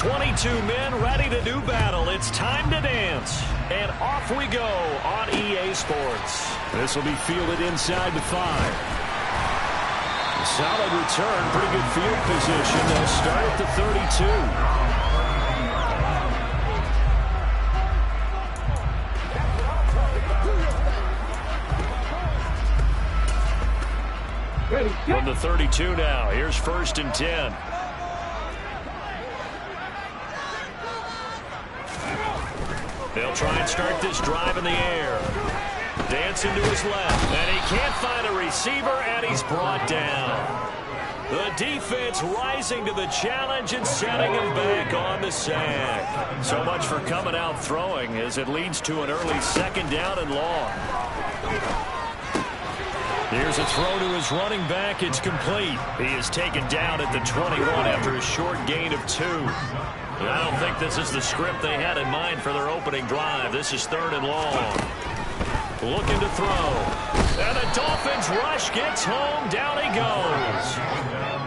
22 men ready to do battle. It's time to dance. And off we go on EA Sports. This will be fielded inside the 5. Solid return, pretty good field position. They'll start at the 32. From the 32 now, here's 1st and 10. They'll try and start this drive in the air. Dancing to his left, and he can't find a receiver, and he's brought down. The defense rising to the challenge and setting him back on the sack. So much for coming out throwing as it leads to an early 2nd down and long. Here's a throw to his running back. It's complete. He is taken down at the 21 after a short gain of 2. I don't think this is the script they had in mind for their opening drive. This is 3rd and long. Looking to throw. And the Dolphins rush gets home. Down he goes.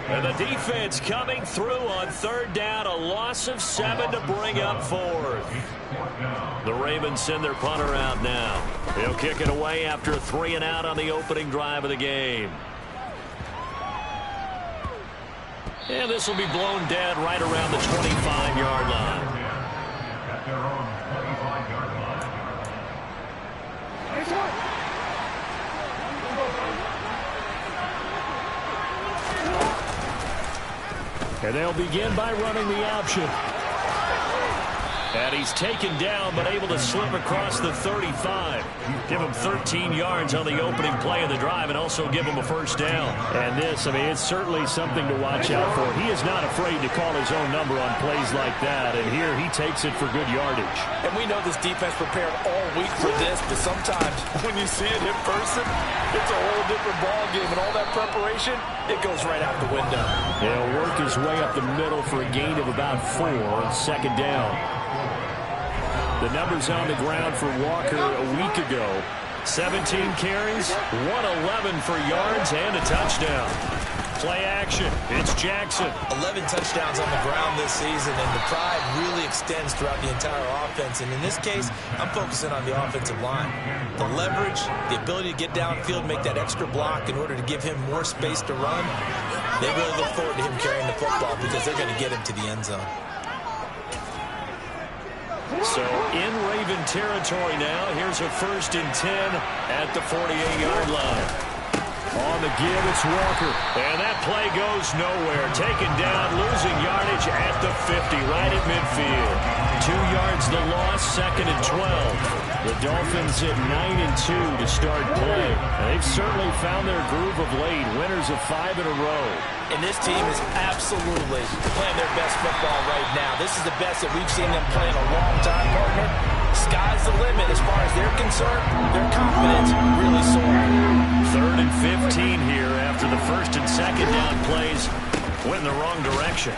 And the defense coming through on 3rd down. A loss of 7 to bring up 4th. The Ravens send their punter out now. He'll kick it away after a 3 and out on the opening drive of the game. And this will be blown dead right around the 25-yard line. And they'll begin by running the option. And he's taken down, but able to slip across the 35. Give him 13 yards on the opening play of the drive and also give him a 1st down. And this, I mean, it's certainly something to watch out for. He is not afraid to call his own number on plays like that. And here he takes it for good yardage. And we know this defense prepared all week for this, but sometimes when you see it in person, it's a whole different ballgame. And all that preparation, it goes right out the window. He'll work his way up the middle for a gain of about 4 on 2nd down. The numbers on the ground for Walker a week ago. 17 carries, 111 for yards, and a touchdown. Play action. It's Jackson. 11 touchdowns on the ground this season, and the pride really extends throughout the entire offense. And in this case, I'm focusing on the offensive line. The leverage, the ability to get downfield, make that extra block in order to give him more space to run. They really look forward to him carrying the football because they're going to get him to the end zone. So in Raven territory now, here's a 1st and 10 at the 48-yard line. On the give, it's Walker. And that play goes nowhere. Taken down, losing yardage at the 50, right at midfield. 2 yards the loss, 2nd and 12. The Dolphins at 9-2 to start play. They've certainly found their groove of late, winners of 5 in a row. And this team is absolutely playing their best football right now. This is the best that we've seen them play in a long time, partner. Sky's the limit as far as they're concerned. Their confidence really soaring. 3rd and 15 here after the 1st and 2nd down plays went in the wrong direction.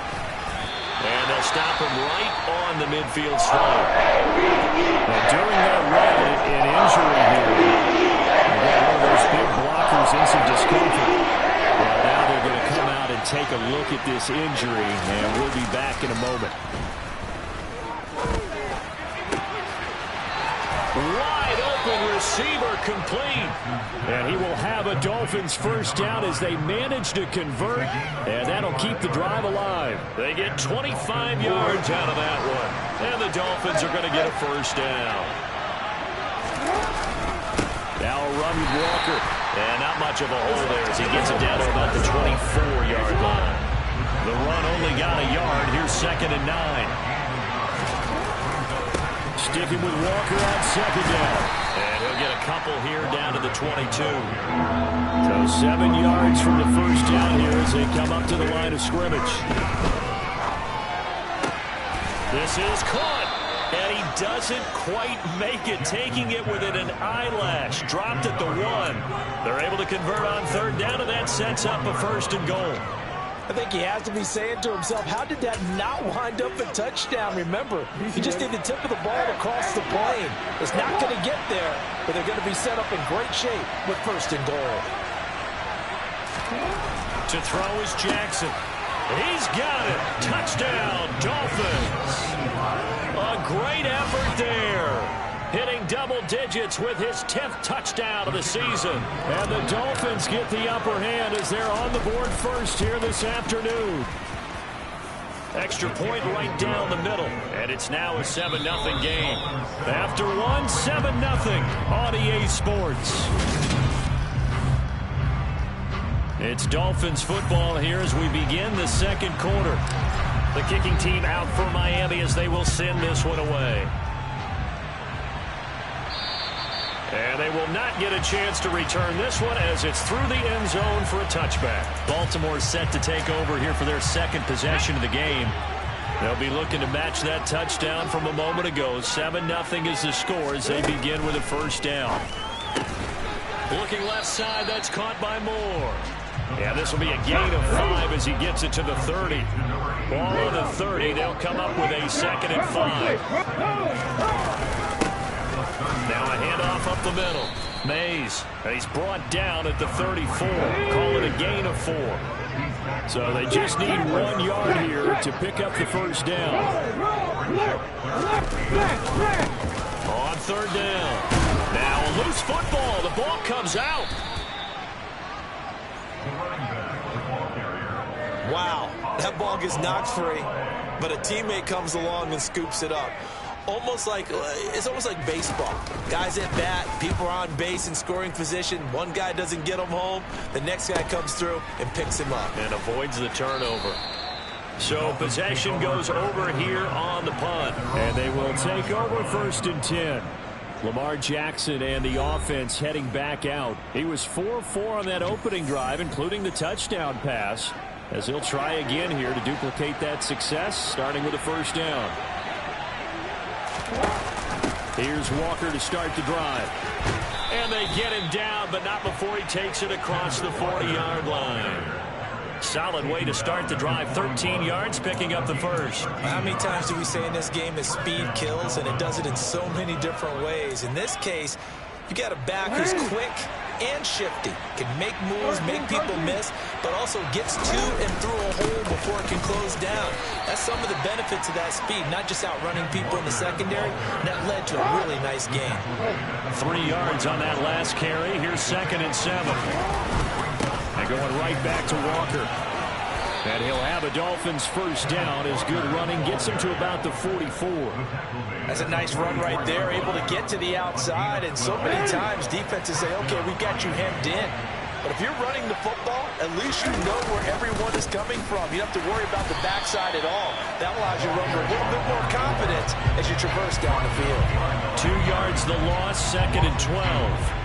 And they'll stop him right on the midfield stripe. Now, during that run, an injury here. They got one of those big blockers in some discomfort. Well, now they're going to come out and take a look at this injury, and we'll be back in a moment. Wide open receiver complete. And he will have a Dolphins 1st down as they manage to convert. And that'll keep the drive alive. They get 25 yards out of that one. And the Dolphins are going to get a 1st down. Now a run with Walker. And not much of a hole there as he gets it down to about the 24-yard line. The run only got a yard. Here's 2nd and 9. Sticking with Walker on 2nd down. And he'll get a couple here down to the 22. So 7 yards from the 1st down here as they come up to the line of scrimmage. This is caught. And he doesn't quite make it, taking it within an eyelash. Dropped at the 1. They're able to convert on 3rd down, and that sets up a 1st and goal. I think he has to be saying to himself, how did that not wind up a touchdown? Remember, you just need the tip of the ball to cross the plane. It's not going to get there, but they're going to be set up in great shape with 1st and goal. To throw is Jackson. He's got it. Touchdown, Dolphins. double digits with his 10th touchdown of the season. And the Dolphins get the upper hand as they're on the board first here this afternoon. Extra point right down the middle, and it's now a 7-0 game. After one, 7-0 on EA Sports. It's Dolphins football here as we begin the second quarter. The kicking team out for Miami as they will send this one away. And they will not get a chance to return this one as it's through the end zone for a touchback. Baltimore set to take over here for their second possession of the game. They'll be looking to match that touchdown from a moment ago. 7-0 is the score as they begin with a first down. Looking left side, that's caught by Moore. Yeah, this will be a gain of 5 as he gets it to the 30. Ball on the 30, they'll come up with a 2nd and 5. Now a handoff up the middle. Mays, he's brought down at the 34. Call it a gain of 4. So they just need 1 yard here to pick up the first down. On third down. Now a loose football. The ball comes out. Wow, that ball gets knocked free, but a teammate comes along and scoops it up. It's almost like baseball. Guys at bat, people are on base in scoring position. One guy doesn't get him home. The next guy comes through and picks him up. And avoids the turnover. So possession goes over here on the punt. And they will take over 1st and 10. Lamar Jackson and the offense heading back out. He was 4-4 on that opening drive, including the touchdown pass, as he'll try again here to duplicate that success, starting with a first down. Here's Walker to start the drive. And they get him down, but not before he takes it across the 40-yard line. Solid way to start the drive. 13 yards, picking up the first. How many times do we say in this game that speed kills, and it does it in so many different ways? In this case, you got a back who's quick and shifty, can make moves, make people miss, but also gets to and through a hole before it can close down. That's some of the benefits of that speed, not just outrunning people in the secondary. And that led to a really nice gain. 3 yards on that last carry. Here's 2nd and 7. And going right back to Walker. And he'll have a Dolphins first down as good running gets him to about the 44. That's a nice run right there, able to get to the outside. And so many times defenses say, okay, we've got you hemmed in. But if you're running the football, at least you know where everyone is coming from. You don't have to worry about the backside at all. That allows you to run with a little bit more confidence as you traverse down the field. 2 yards the loss, 2nd and 12.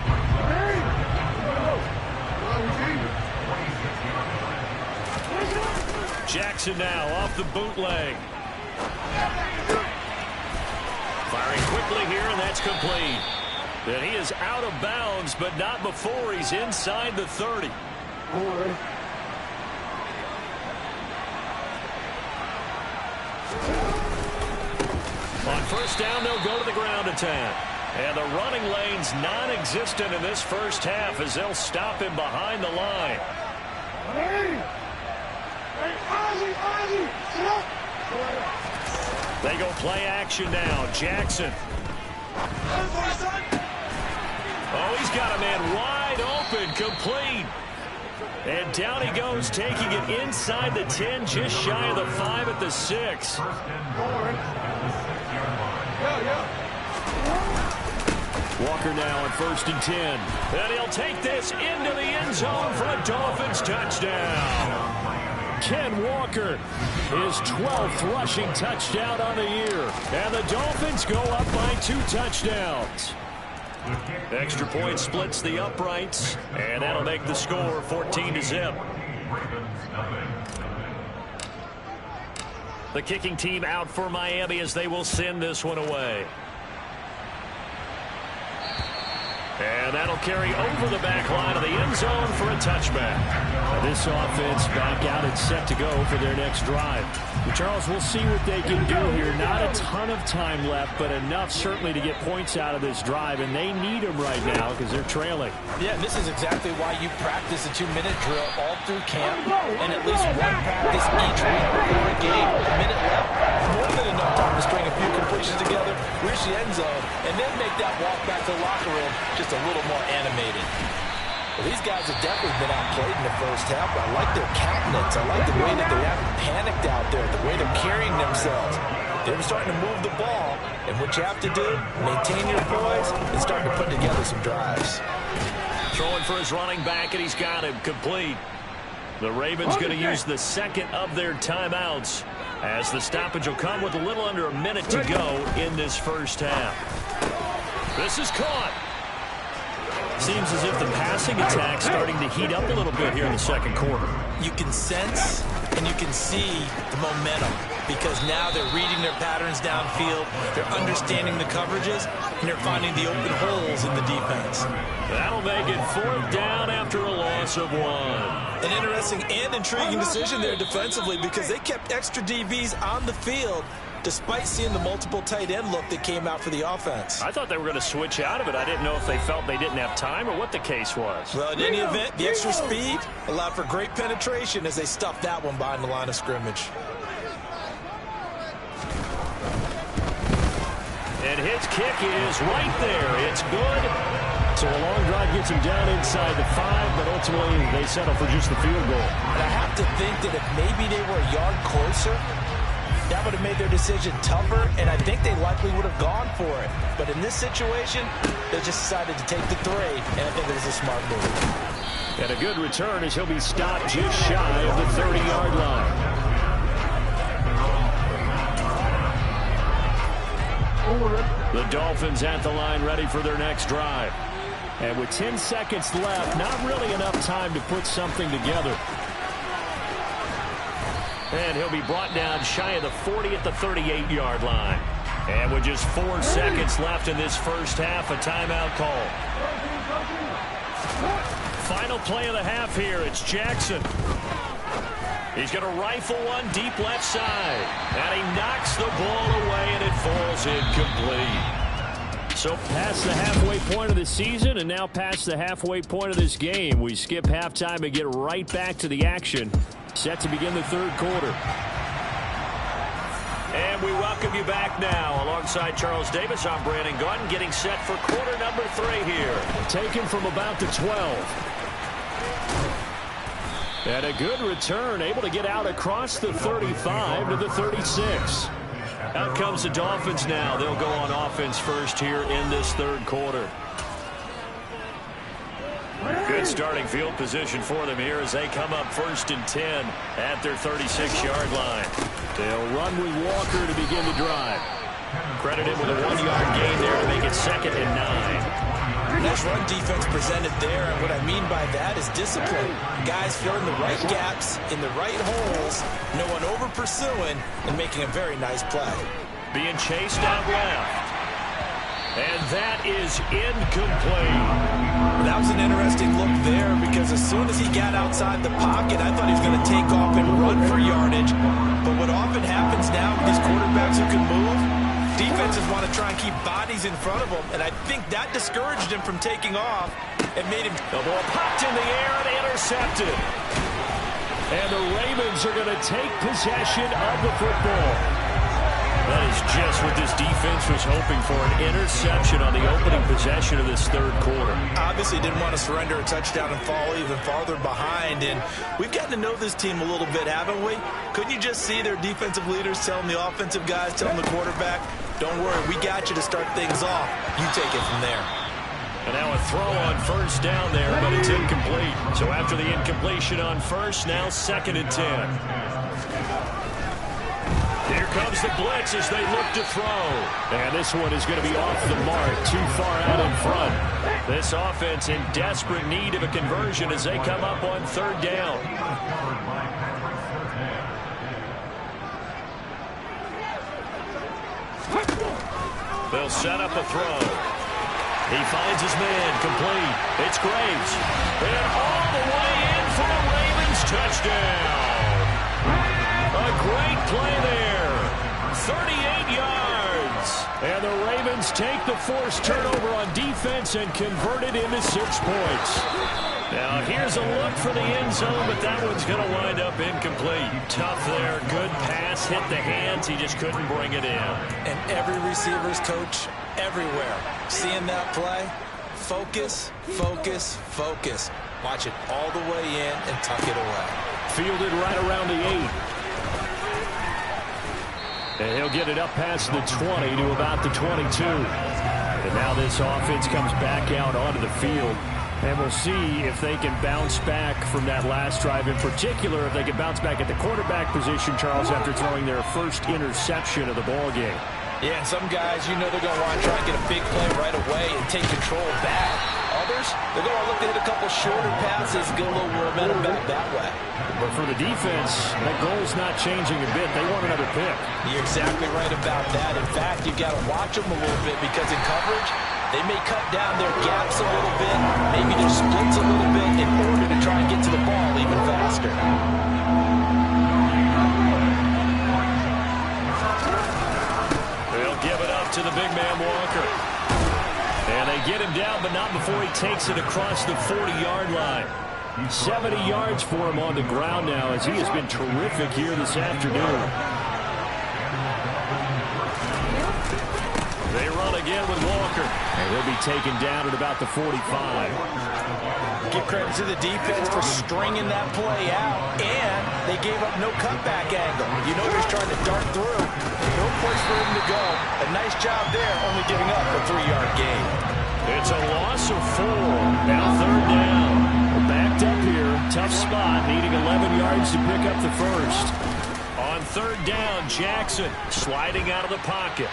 Jackson now off the bootleg. Firing quickly here, and that's complete. And he is out of bounds, but not before he's inside the 30. On first down, they'll go to the ground attack. And the running lane's non-existent in this first half as they'll stop him behind the line. They go play action now. Jackson. Oh, he's got a man wide open, complete. And down he goes, taking it inside the 10, just shy of the 5 at the 6. Walker now on 1st and 10. And he'll take this into the end zone for a Dolphins touchdown. Ken Walker, his 12th rushing touchdown on the year. And the Dolphins go up by 2 touchdowns. Extra point splits the uprights, and that'll make the score 14-0. The kicking team out for Miami as they will send this one away. And that'll carry over the back line of the end zone for a touchback. This offense back out and set to go for their next drive. Charles, we'll see what they can do here. Not a ton of time left, but enough certainly to get points out of this drive, and they need them right now because they're trailing. Yeah, this is exactly why you practice a 2-minute drill all through camp and at least one practice each week before a game. A minute left, more than enough time to string a few completions together reach the end zone, and then make that walk back to the locker room just a little more animated. Well, these guys have definitely been outplayed in the first half, but I like their countenance. I like the way that they haven't panicked out there, the way they're carrying themselves. They're starting to move the ball, and what you have to do, maintain your poise and start to put together some drives. Throwing for his running back, and he's got him complete. The Ravens going to use the second of their timeouts, as the stoppage will come with a little under a minute to go in this first half. This is caught. Seems as if the passing attack's starting to heat up a little bit here in the second quarter. You can sense and you can see the momentum, because now they're reading their patterns downfield, they're understanding the coverages, and they're finding the open holes in the defense. That'll make it 4th down after a loss of 1. An interesting and intriguing decision there defensively, because they kept extra DBs on the field despite seeing the multiple tight end look that came out for the offense. I thought they were going to switch out of it. I didn't know if they felt they didn't have time or what the case was. Well, in any event, the extra speed allowed for great penetration as they stuffed that one behind the line of scrimmage. And his kick is right there. It's good. So a long drive gets him down inside the 5, but ultimately they settle for just the field goal. And I have to think that if maybe they were a yard closer, that would have made their decision tougher, and I think they likely would have gone for it. But in this situation, they just decided to take the 3, and I think it was a smart move. And a good return as he'll be stopped just shy of the 30-yard line. The Dolphins at the line ready for their next drive. And with 10 seconds left, not really enough time to put something together. And he'll be brought down shy of the 40 at the 38-yard line. And with just 4 seconds left in this first half, a timeout call. Final play of the half here. It's Jackson. He's going to rifle one deep left side. And he knocks the ball away, and it falls incomplete. So past the halfway point of the season and now past the halfway point of this game, we skip halftime and get right back to the action. Set to begin the third quarter. And we welcome you back now. Alongside Charles Davis, I'm Brandon Gaudin, getting set for quarter number 3 here. Taken from about the 12. And a good return, able to get out across the 35 to the 36. Out comes the Dolphins now. They'll go on offense first here in this third quarter. Good starting field position for them here as they come up 1st and 10 at their 36-yard line. They'll run with Walker to begin the drive. Credited with a 1-yard gain there to make it 2nd and 9. Nice run defense presented there, and what I mean by that is discipline. Guys filling the right gaps in the right holes, no one over pursuing, and making a very nice play. Being chased out left. And that is incomplete. That was an interesting look there, because as soon as he got outside the pocket, I thought he was going to take off and run for yardage. But what often happens now with these quarterbacks who can move, defenses want to try and keep bodies in front of them, and I think that discouraged him from taking off and made him... The ball popped in the air and intercepted. And the Ravens are going to take possession of the football. That is just what this defense was hoping for, an interception on the opening possession of this third quarter. Obviously didn't want to surrender a touchdown and fall even farther behind, and we've gotten to know this team a little bit, haven't we? Couldn't you just see their defensive leaders telling the offensive guys, telling the quarterback, don't worry, we got you to start things off. You take it from there. And now a throw on 1st down there, but it's incomplete. So after the incompletion on 1st, now 2nd and 10. Here comes the blitz as they look to throw. And this one is going to be off the mark, too far out in front. This offense in desperate need of a conversion as they come up on 3rd down. They'll set up a throw. He finds his man, complete. It's Graves. And all the way in for the Ravens touchdown. A great play there. 38 yards. And the Ravens take the forced turnover on defense and convert it into 6 points. Now here's a look for the end zone, but that one's going to wind up incomplete. Tough there. Good pass. Hit the hands. He just couldn't bring it in. And every receiver's coach everywhere. Seeing that play, focus, focus, focus. Watch it all the way in and tuck it away. Fielded right around the 8. And he'll get it up past the 20 to about the 22. And now this offense comes back out onto the field. And we'll see if they can bounce back from that last drive. In particular, if they can bounce back at the quarterback position, Charles, after throwing their first interception of the ball game. Yeah, and some guys, you know they're going to want to try and get a big play right away and take control back. Others, they're going to look to hit a couple shorter passes, get a little momentum back that way. But for the defense, that goal's not changing a bit. They want another pick. You're exactly right about that. In fact, you've got to watch them a little bit because in coverage, they may cut down their gaps a little bit, maybe their splits a little bit in order to try and get to the ball even faster. They'll give it up to the big man Walker. And they get him down, but not before he takes it across the 40-yard line. 70 yards for him on the ground now as he has been terrific here this afternoon. They run again with Walker. And he'll be taken down at about the 45. Give credit to the defense for stringing that play out, and they gave up no cutback angle. You know he's trying to dart through. No place for him to go. A nice job there, only giving up a 3-yard gain. It's a loss of 4. Now 3rd down. Backed up here. Tough spot, needing 11 yards to pick up the first. On 3rd down, Jackson sliding out of the pocket.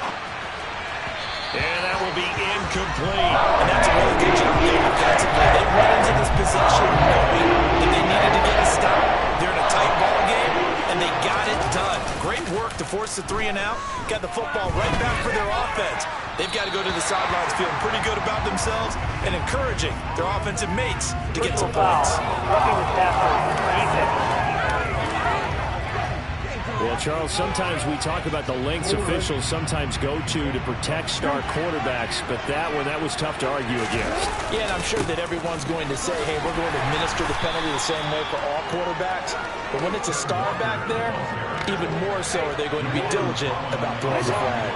And that will be incomplete. And that's a really good job there defensively. They went into this possession knowing that they needed to get a stop. They're in a tight ball game, and they got it done. Great work to force the 3 and out. Got the football right back for their offense. They've got to go to the sidelines feeling pretty good about themselves and encouraging their offensive mates to get some points. Well, Charles, sometimes we talk about the lengths officials sometimes go to protect star quarterbacks, but that was tough to argue against. Yeah, and I'm sure that everyone's going to say, hey, we're going to administer the penalty the same way for all quarterbacks. But when it's a star back there, even more so are they going to be diligent about throwing the flag.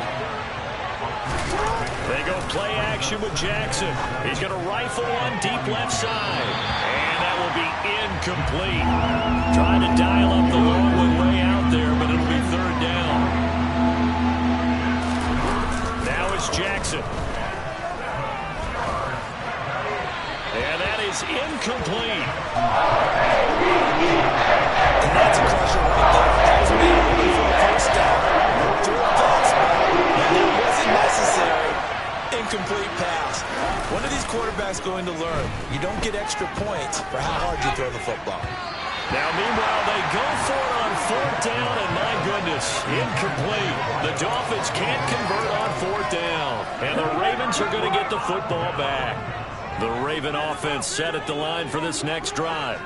They go play action with Jackson. He's going to rifle one deep left side. And that will be incomplete. Trying to dial up the long one way out there, but it'll be 3rd down. Now it's Jackson. And that is incomplete. And that's a crusher right there. That was me looking for a first down. Threw a fastball. And that wasn't necessary. Incomplete pass. When are these quarterbacks going to learn? You don't get extra points for how hard you throw the football. Now, meanwhile, they go for it on 4th down, and my goodness, incomplete. The Dolphins can't convert on 4th down, and the Ravens are going to get the football back. The Raven offense set at the line for this next drive.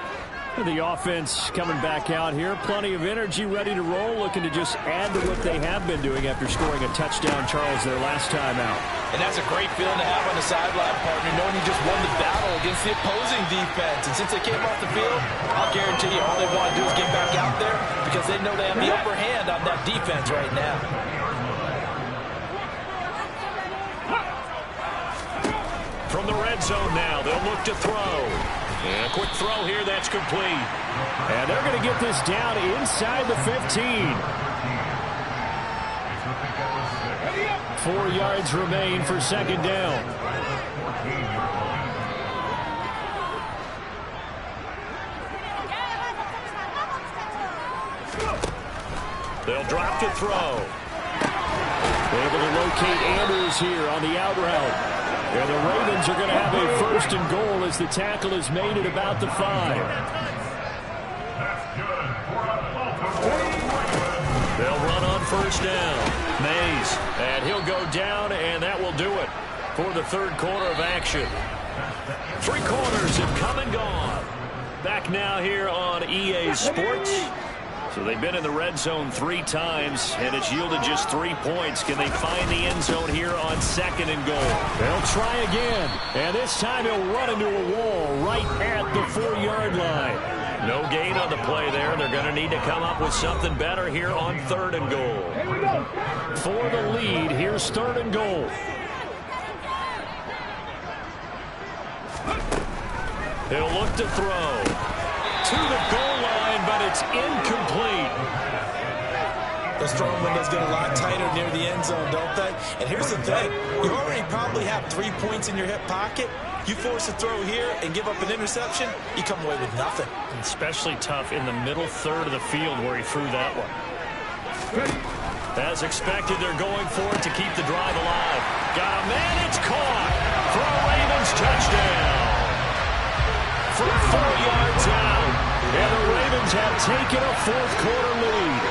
The offense coming back out here. Plenty of energy, ready to roll, looking to just add to what they have been doing after scoring a touchdown, Charles, their last time out. And that's a great feeling to have on the sideline, partner, knowing you just won the battle against the opposing defense. And since they came off the field, I'll guarantee you all they want to do is get back out there because they know they have the upper hand on that defense right now. From the red zone now, they'll look to throw. And a quick throw here, that's complete. And they're going to get this down inside the 15. 4 yards remain for 2nd down. They'll drop to throw. Able to locate Andrews here on the out route. And the Ravens are going to have a 1st and goal as the tackle is made at about the 5. They'll run on 1st down. Mays, and he'll go down, and that will do it for the 3rd quarter of action. 3 quarters have come and gone. Back now here on EA Sports. So they've been in the red zone 3 times, and it's yielded just 3 points. Can they find the end zone here on 2nd and goal? They'll try again, and this time he'll run into a wall right at the 4-yard line. No gain on the play there. They're going to need to come up with something better here on 3rd and goal. For the lead, here's 3rd and goal. He'll look to throw to the goal line, but it's incomplete. Those throwing windows get a lot tighter near the end zone, don't they? And here's the thing. You already probably have 3 points in your hip pocket. You force a throw here and give up an interception, you come away with nothing. Especially tough in the middle third of the field where he threw that one. As expected, they're going for it to keep the drive alive. Got a man, it's caught for a Ravens touchdown. From 4 yards out, and the Ravens have taken a 4th quarter lead.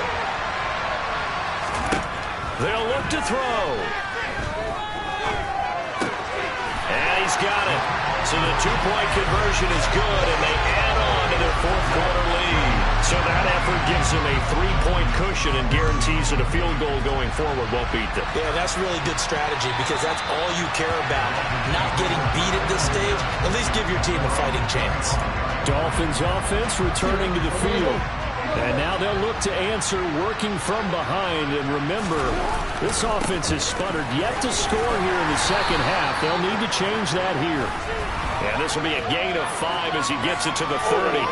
They'll look to throw. And he's got it. So the 2-point conversion is good, and they add on to their 4th quarter lead. So that effort gives them a 3-point cushion and guarantees that a field goal going forward won't beat them. Yeah, that's really good strategy because that's all you care about. Not getting beat at this stage. At least give your team a fighting chance. Dolphins offense returning to the field. And now they'll look to answer working from behind. And remember, this offense has sputtered yet to score here in the second half. They'll need to change that here. And this will be a gain of 5 as he gets it to the 30.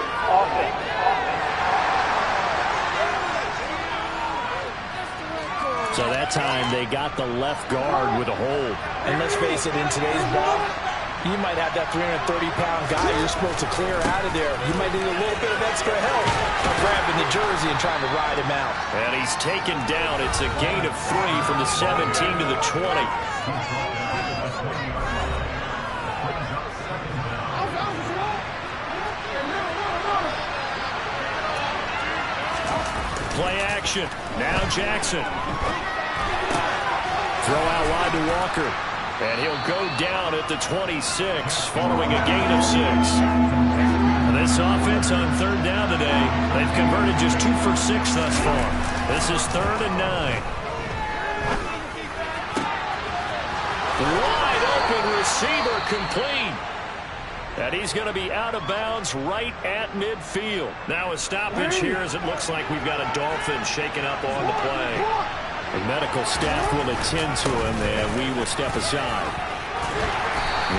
So that time they got the left guard with a hold. And let's face it, in today's ball, you might have that 330-pound guy you're supposed to clear out of there. You might need a little bit of extra help grabbing the jersey and trying to ride him out. And he's taken down. It's a gain of 3 from the 17 to the 20. Play action. Now Jackson. Throw out wide to Walker. And he'll go down at the 26 following a gain of 6. This offense on 3rd down today, they've converted just 2 for 6 thus far. This is 3rd and 9. Wide open receiver complete. And he's going to be out of bounds right at midfield. Now a stoppage here as it looks like we've got a Dolphin shaken up on the play. The medical staff will attend to him, and we will step aside.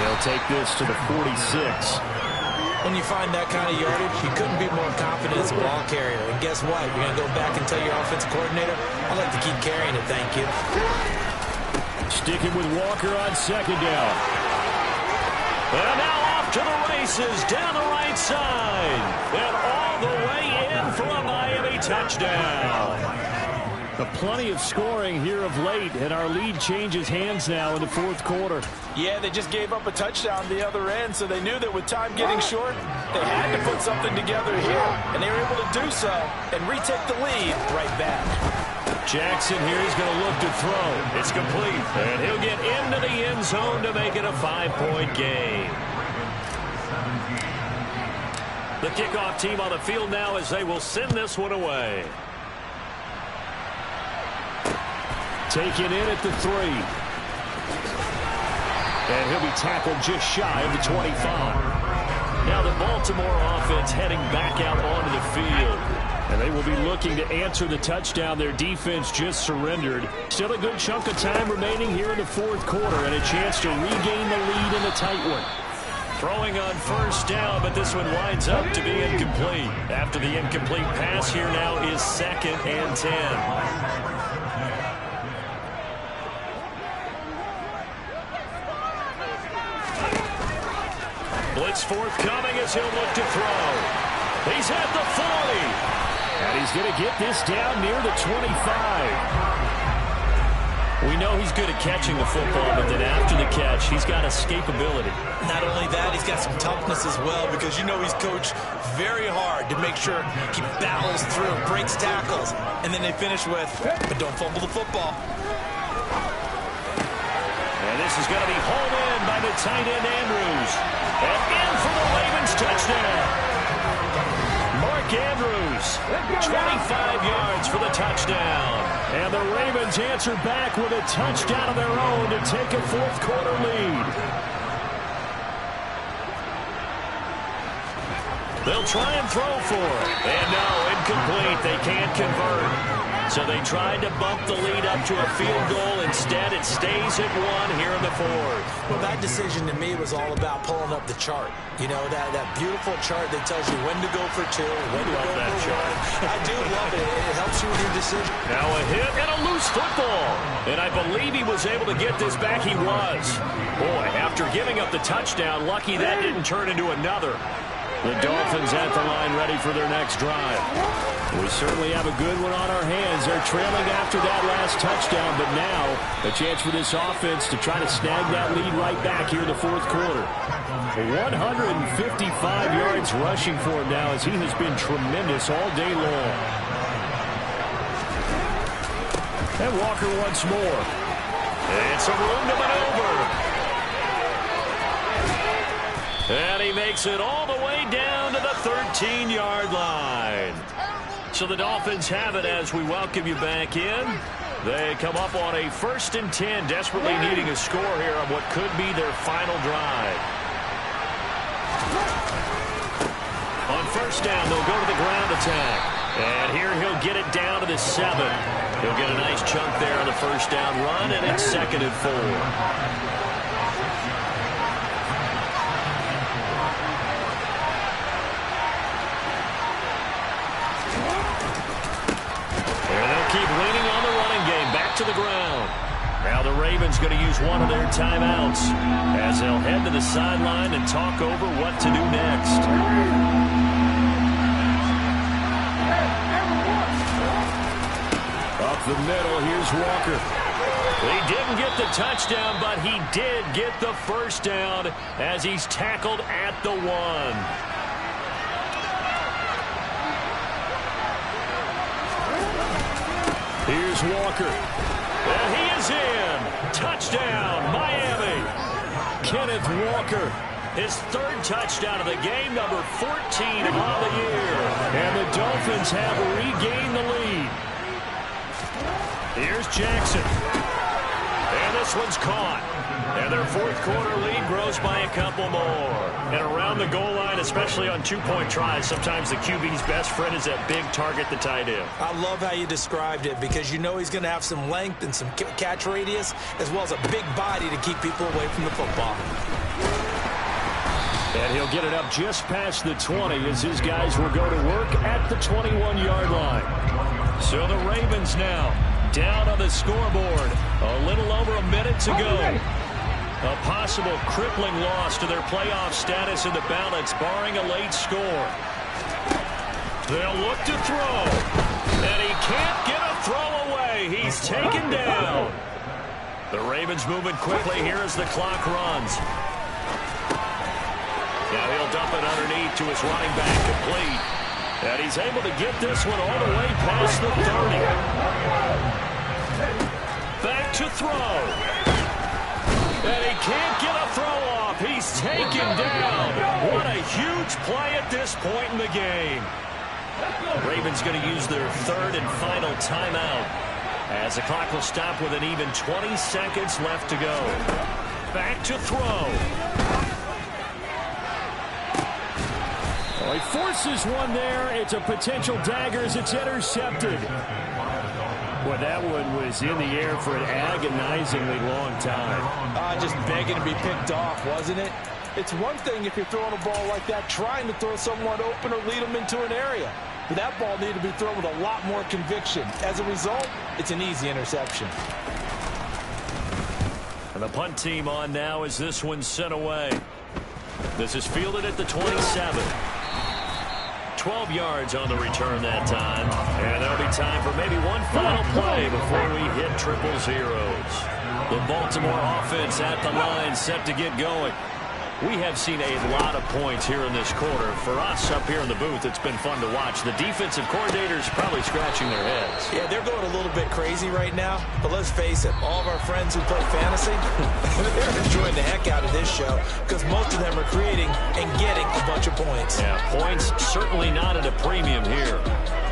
He'll take this to the 46. When you find that kind of yardage, you couldn't be more confident as a ball carrier. And guess what? You're going to go back and tell your offensive coordinator, I'd like to keep carrying it, thank you. Sticking with Walker on 2nd down. And now off to the races down the right side. And all the way in for a Miami touchdown. Plenty of scoring here of late, and our lead changes hands now in the 4th quarter. Yeah, they just gave up a touchdown the other end, so they knew that with time getting short, they had to put something together here, and they were able to do so and retake the lead right back. Jackson here is going to look to throw. It's complete, and he'll get into the end zone to make it a 5-point game. The kickoff team on the field now as they will send this one away. Taken in at the 3. And he'll be tackled just shy of the 25. Now the Baltimore offense heading back out onto the field. And they will be looking to answer the touchdown their defense just surrendered. Still a good chunk of time remaining here in the 4th quarter and a chance to regain the lead in a tight one. Throwing on 1st down, but this one winds up to be incomplete. After the incomplete pass, here now is 2nd and 10. Blitz forthcoming as he'll look to throw. He's at the 40. And he's going to get this down near the 25. We know he's good at catching the football, but then after the catch, he's got escapability. Not only that, he's got some toughness as well because you know he's coached very hard to make sure he battles through, breaks tackles, and then they finish with, but don't fumble the football. And this is going to be hauled in by the tight end Andrews. And in for the Ravens touchdown. Mark Andrews carries. 25 yards for the touchdown. And the Ravens answer back with a touchdown of their own to take a fourth-quarter lead. They'll try and throw for it. And no, incomplete. They can't convert. So they tried to bump the lead up to a field goal. Instead, it stays at 1 here in the fourth. Well, that decision to me was all about pulling up the chart. You know, that beautiful chart that tells you when to go for 2, when to go for 1. I do love it. It helps you with your decision. Now a hit and a loose football. And I believe he was able to get this back. He was. Boy, after giving up the touchdown, lucky that didn't turn into another. The Dolphins at the line ready for their next drive. We certainly have a good one on our hands. They're trailing after that last touchdown, but now a chance for this offense to try to snag that lead right back here in the fourth quarter. 155 yards rushing for him now as he has been tremendous all day long. And Walker once more. It's a room to maneuver. And he makes it all the way down to the 13-yard line. So the Dolphins have it as we welcome you back in. They come up on a 1st and 10, desperately needing a score here on what could be their final drive. On 1st down, they'll go to the ground attack. And here he'll get it down to the 7. He'll get a nice chunk there on the 1st down run, and it's 2nd and 4. Keep leaning on the running game. Back to the ground. Now the Ravens going to use one of their timeouts as they'll head to the sideline and talk over what to do next. Up the middle, here's Walker. He didn't get the touchdown, but he did get the 1st down as he's tackled at the 1. Here's Walker. And he is in. Touchdown, Miami. Kenneth Walker. His 3rd touchdown of the game, number 14 on the year. And the Dolphins have regained the lead. Here's Jackson. And this one's caught. And their 4th quarter lead grows by a couple more. And around the goal line, especially on 2-point tries, sometimes the QB's best friend is that big target, the tight end. I love how you described it because you know he's going to have some length and some catch radius as well as a big body to keep people away from the football. And he'll get it up just past the 20 as his guys will go to work at the 21-yard line. So the Ravens now down on the scoreboard. A little over a minute to go. A possible crippling loss to their playoff status in the balance, barring a late score. They'll look to throw. And he can't get a throw away. He's taken down. The Ravens moving quickly here as the clock runs. Now he'll dump it underneath to his running back, complete. And he's able to get this one all the way past the 30. Back to throw. And he can't get a throw off. He's taken down. What a huge play at this point in the game. Ravens going to use their 3rd and final timeout as the clock will stop with an even 20 seconds left to go. Back to throw. Well, he forces one there. It's a potential dagger as it's intercepted. Boy, that one was in the air for an agonizingly long time. Just begging to be picked off, wasn't it? It's one thing if you're throwing a ball like that, trying to throw someone open or lead them into an area. But that ball needed to be thrown with a lot more conviction. As a result, it's an easy interception. And the punt team on now as this one's sent away. This is fielded at the 27. 12 yards on the return that time. And there'll be time for maybe one final play before we hit triple zeros. The Baltimore offense at the line set to get going. We have seen a lot of points here in this quarter. For us up here in the booth, it's been fun to watch. The defensive coordinators probably scratching their heads. Yeah, they're going a little bit crazy right now. But let's face it, all of our friends who play fantasy, they're enjoying the heck out of this show because most of them are creating and getting a bunch of points. Yeah, points certainly not at a premium here.